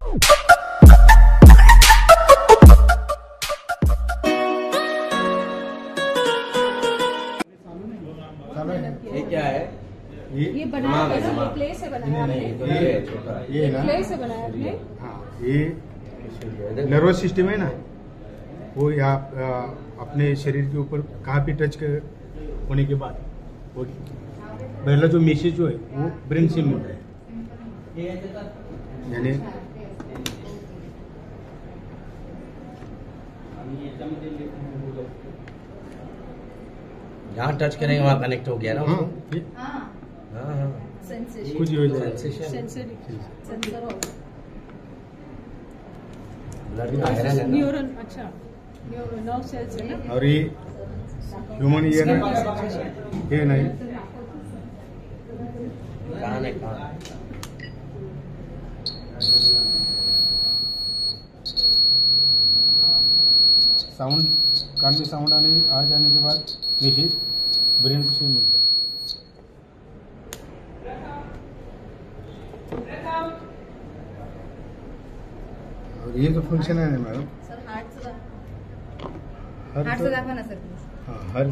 ये क्या है? ये बनाया है ना, क्ले से बनाया है। ये ना क्ले से बनाया है। हाँ, ये नर्वस सिस्टम है ना, वो यहाँ अपने शरीर के ऊपर कहाँ पे टच होने के बाद वो पहला जो मैसेज जो है वो ब्रेन से मिल रहा है, यानी जहाँ टच करेंगे वहाँ कनेक्ट हो गया ना। हाँ, सेंसेशन कुछ हो जाए न्यूरॉन, अच्छा नर्व सेल्स है ना। और ये ह्यूमन ये ना, ये नहीं कान है कान। साउंड कान में साउंड आ जाने के बाद मैसेज ब्रेन से मिलता है। और ये जो फंक्शन है ना मैडम, सर हार्ट हर से दाखवा ना सर। हाँ, हर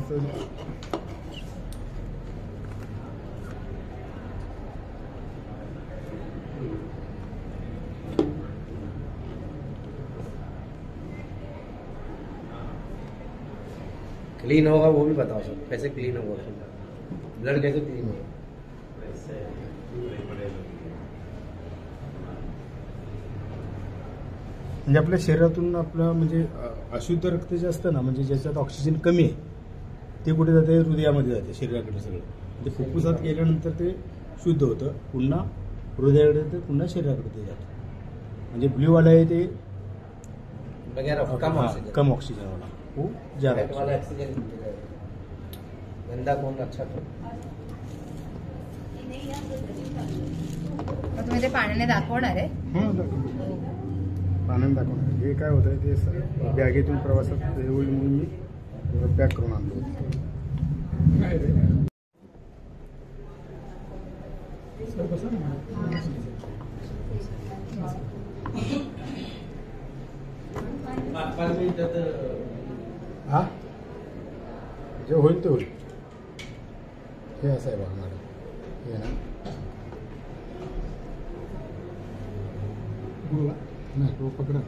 क्लीन होगा वो भी बताओ सर, कैसे क्लीन होगा, ब्लड कैसे क्लीन होगा? म्हणजे आपल्या शरीरातून आपलं म्हणजे अशुद्ध रक्त जे असतं ना, म्हणजे ज्याच्यात ऑक्सिजन कमी आहे ते कुठे जाते, हृदयामध्ये जाते शरीराकडे सगळं. ते फुफ्फुसात गेल्यानंतर ते शुद्ध होतं, पुन्हा हृदयाकडे येतं, पुन्हा शरीराकडे ते जातं. म्हणजे ब्ल्यूवाला आहे ते कम ऑक्सिजन वाला, वो ज्यादा वाला ऑक्सीजन गंदा कौन अच्छा तो तुम्ही ते पाण्याने दाखवणार आहे? आनंद दाखवणार. हे काय होतं ते बॅगेतून प्रवासात होईल म्हणून मी पॅक करून आणलो होतो. हा, जे होईल ते होईल. हे असं आहे बघा मॅडम, हे ना नाही तो पकडा.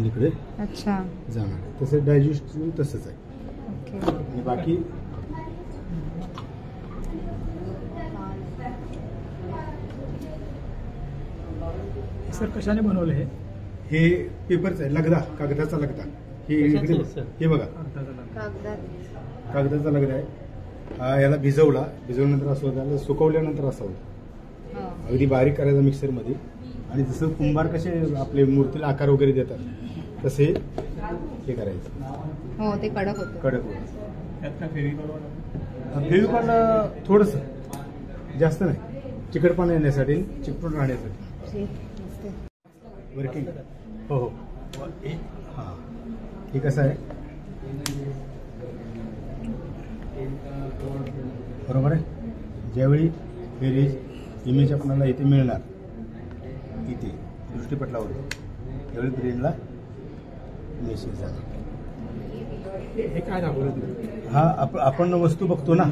इकडे अच्छा जाणार आहे. तसं डायजेस्ट तसंच आहे. आणि बाकी सर कशाने बनवलं हे पेपरच आहे, लगदा, कागदाचा लगदा. हे इकडे हे बघा, कागदाचा लगदा आहे. याला भिजवल्यानंतर असं होतं, याला सुकवल्यानंतर असं होतं. अगदी बारीक करायचं मिक्सरमध्ये. आणि जसं कुंभार कसे आपले मूर्तीला आकार वगैरे देतात तसे हे करायचं. हो, ते कडक होतं. फेविकॉल थोडंसं, जास्त नाही, चिकटपणा येण्यासाठी, चिकटून राहण्यासाठी. वर्किंग हो हो. हां, हे कसं आहे बरोबर आहे. ज्यावेळी बेरीज इमेज आपल्याला इथे मिळणार, इथे दृष्टीपटलावर, त्यावेळी ब्रेनला मेसेज जाणार. हे काय दाखवलं? हा आपण वस्तू बघतो ना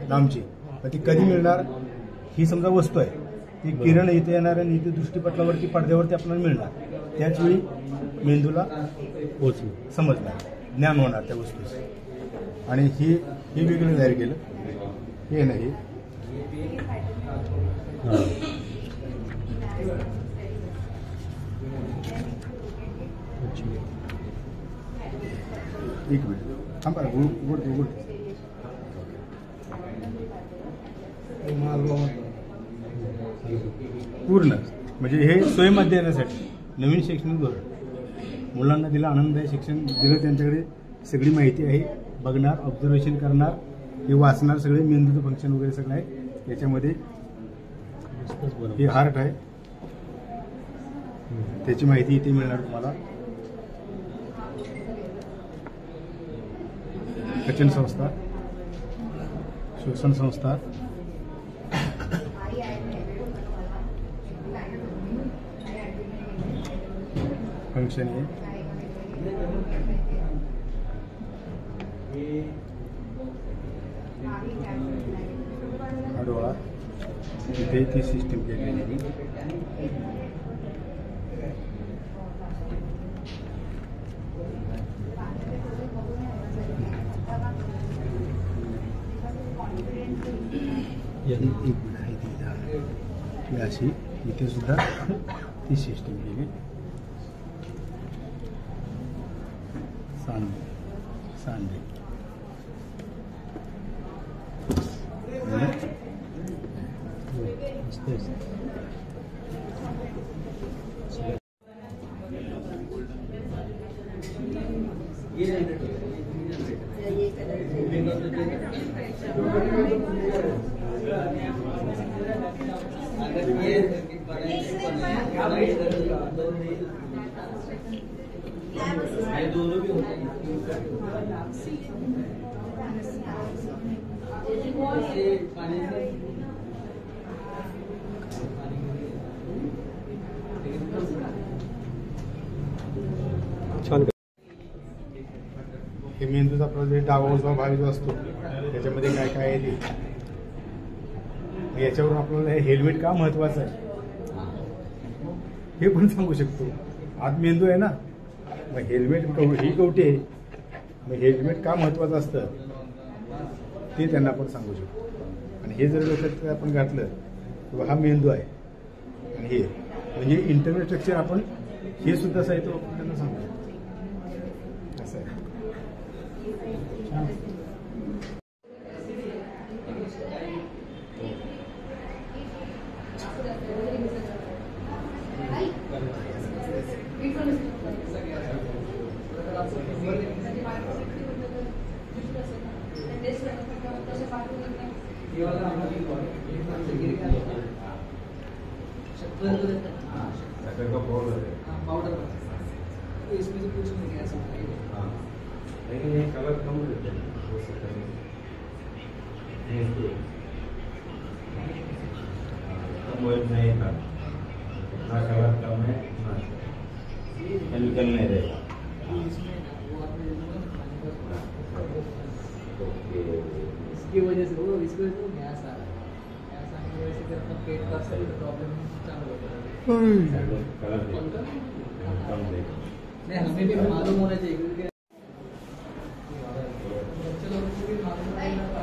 लांबची, तर ती कधी मिळणार? ही समजा वस्तू आहे, ती किरण इथे येणार आणि इथे दृष्टीपटलावरती पडद्यावरती आपल्याला मिळणार. त्याच वेळी मेंदूला पोहोचू समजणार, ज्ञान होणार त्या वस्तूचं. आणि हे वेगळं तयार केलं, हे नाही. एक मिनिट थांबा, उघड पूर्ण. म्हणजे हे स्वयंमध्ये येण्यासाठी नवीन शैक्षणिक धोरण, मुलांना दिलं आनंददायी शिक्षण दिलं, त्यांच्याकडे सगळी माहिती आहे, बघणार, ऑब्झर्वेशन करणार, हे वाचणार, सगळे मेंदूचं फंक्शन वगैरे सगळं आहे याच्यामध्ये. हे हार्ट आहे, त्याची माहिती इथे मिळणार तुम्हाला. पचन संस्था, श्वसन संस्था फंक्शन आहे हा डोळा इथे ती सिस्टीम केलेली आहे. एक आहे ती अशी इथे सुद्धा ती सिस्टीम केली. सांडे हे मेंदूचा आपला डावा उजवा भाग जो असतो त्याच्यामध्ये काय काय आहे ते याच्यावरून आपल्याला हे हेल्मेट का महत्वाचं आहे हे पण सांगू शकतो. आत मेंदू आहे ना, मग हेल्मेट ही कवटी आहे, मग हेल्मेट का महत्वाचं असतं ते त्यांना आपण सांगू शकतो. आणि हे जर डोक्यात आपण घातलं किंवा हा मेंदू आहे आणि हे म्हणजे इंटरनल स्ट्रक्चर आपण हे सुद्धा साहित्य आपण त्यांना सांगू शकतो. असं आहे. इसमें से कुछ नहीं ऐसा लेकिन ये कलर कम रहते हैं, हो सकता है कम नहीं था, इतना कलर कम है, केमिकल नहीं रहेगा. इसकी वजह से वो इसकी वजह से गैस आ रहा है. गैस आने की वजह से फिर अपना पेट का सही प्रॉब्लम चालू होता है. कलर कम देगा. नहीं, हमें भी मालूम होना चाहिए क्योंकि बच्चे लोगों को भी मालूम होना चाहिए.